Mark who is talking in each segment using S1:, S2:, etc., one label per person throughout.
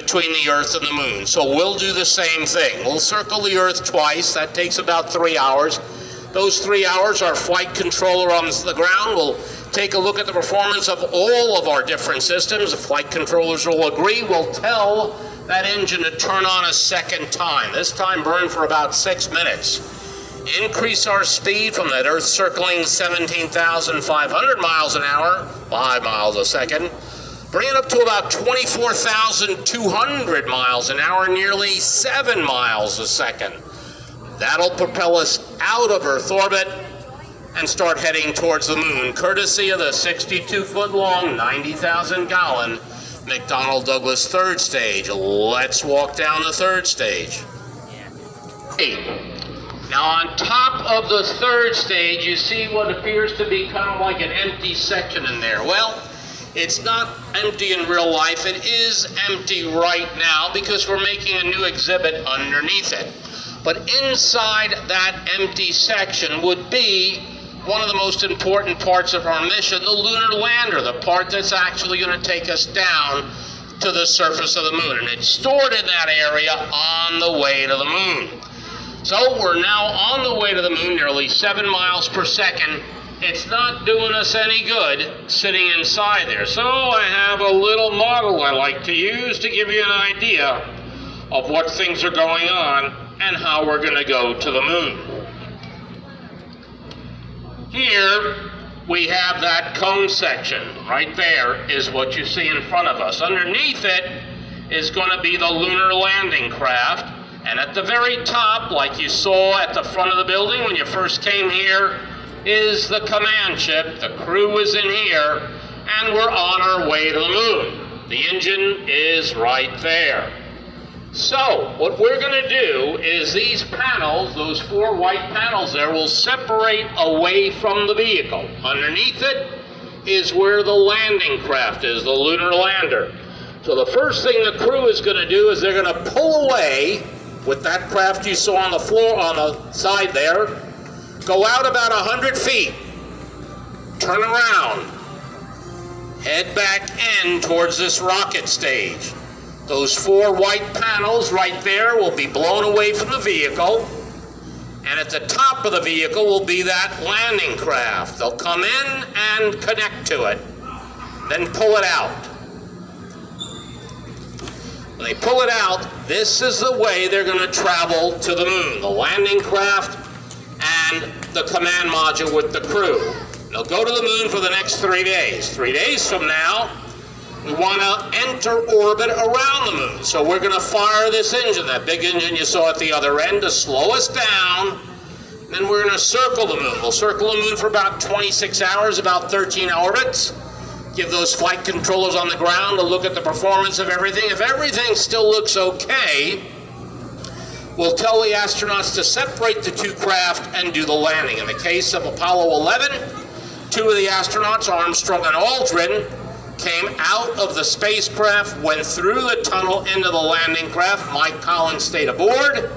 S1: between the Earth and the Moon. So we'll do the same thing. We'll circle the Earth twice. That takes about 3 hours. Those 3 hours, our flight controller on the ground will take a look at the performance of all of our different systems. The flight controllers will agree. We'll tell that engine to turn on a second time. This time burn for about 6 minutes. Increase our speed from that Earth circling 17,500 miles an hour, 5 miles a second. Bring it up to about 24,200 miles an hour, nearly 7 miles a second. That'll propel us out of Earth orbit and start heading towards the Moon, courtesy of the 62-foot-long, 90,000-gallon McDonnell Douglas third stage. Let's walk down the third stage. Now on top of the third stage, you see what appears to be kind of like an empty section in there. Well, it's not empty in real life. It is empty right now because we're making a new exhibit underneath it. But inside that empty section would be one of the most important parts of our mission, the lunar lander, the part that's actually going to take us down to the surface of the Moon. And it's stored in that area on the way to the Moon. So we're now on the way to the Moon, nearly 7 miles per second. It's not doing us any good sitting inside there. So I have a little model I like to use to give you an idea of what things are going on and how we're going to go to the Moon. Here we have that cone section. Right there is what you see in front of us. Underneath it is going to be the lunar landing craft. And at the very top, like you saw at the front of the building when you first came here, is the command ship. The crew is in here, and we're on our way to the Moon. The engine is right there. So, what we're going to do is these panels, those 4 white panels there, will separate away from the vehicle. Underneath it is where the landing craft is, the lunar lander. So the first thing the crew is going to do is they're going to pull away with that craft you saw on the floor, on the side there. Go out about 100 feet. Turn around. Head back in towards this rocket stage. Those 4 white panels right there will be blown away from the vehicle. And at the top of the vehicle will be that landing craft. They'll come in and connect to it. Then pull it out. When they pull it out, this is the way they're going to travel to the Moon. The landing craft and the command module with the crew. They'll go to the Moon for the next 3 days. 3 days from now, we want to enter orbit around the Moon. So we're going to fire this engine, that big engine you saw at the other end, to slow us down. Then we're going to circle the Moon. We'll circle the Moon for about 26 hours, about 13 orbits. Give those flight controllers on the ground a look at the performance of everything. If everything still looks okay, we'll tell the astronauts to separate the 2 craft and do the landing. In the case of Apollo 11, 2 of the astronauts, Armstrong and Aldrin, came out of the spacecraft, went through the tunnel into the landing craft. Mike Collins stayed aboard.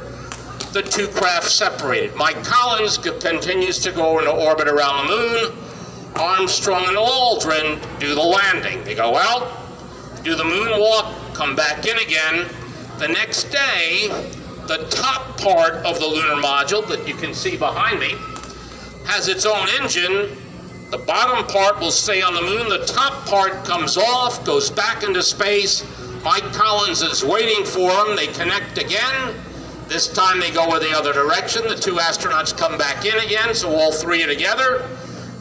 S1: The 2 craft separated. Mike Collins continues to go into orbit around the Moon. Armstrong and Aldrin do the landing. They go out, do the moonwalk, come back in again. The next day, the top part of the lunar module that you can see behind me has its own engine. The bottom part will stay on the Moon. The top part comes off, goes back into space. Mike Collins is waiting for them. They connect again. This time they go in the other direction. The 2 astronauts come back in again, so all 3 are together.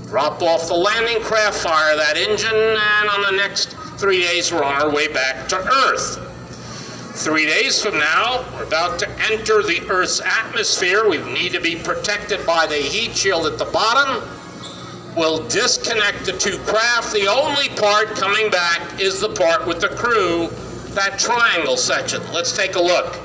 S1: Drop off the landing craft, fire that engine, and on the next 3 days we're on our way back to Earth. 3 days from now, we're about to enter the Earth's atmosphere. We need to be protected by the heat shield at the bottom. We'll disconnect the 2 craft. The only part coming back is the part with the crew, that triangle section. Let's take a look.